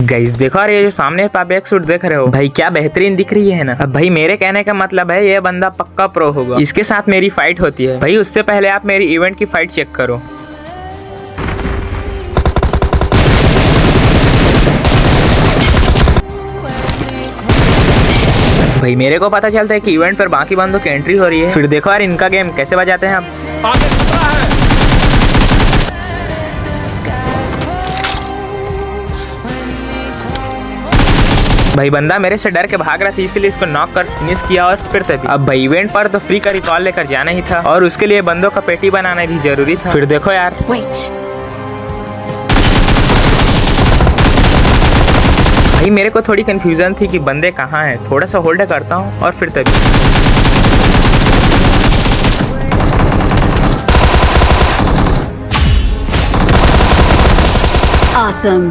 Guys देखो यार, ये जो सामने आप बैक शूट देख रहे हो भाई, क्या बेहतरीन दिख रही है ना। अब भाई मेरे कहने का मतलब है ये बंदा पक्का प्रो होगा। इसके साथ मेरी फाइट होती है भाई, उससे पहले आप मेरी इवेंट की फाइट चेक करो। भाई मेरे को पता चलता है कि इवेंट पर बाकी बंदों की एंट्री हो रही है। फिर देखो यार इनका गेम कैसे बजाते हैं आप। भाई बंदा मेरे से डर के भाग रहा था, इसलिए इसको नॉक कर फिनिश किया और फिर तभी। अब भाई इवेंट पर तो फ्री का रिकॉल लेकर जाना ही था और उसके लिए बंदों का पेटी बनाना भी जरूरी था। फिर देखो यार भाई मेरे को थोड़ी कंफ्यूजन थी कि बंदे कहाँ हैं। थोड़ा सा होल्ड करता हूँ और फिर तभी। Awesome.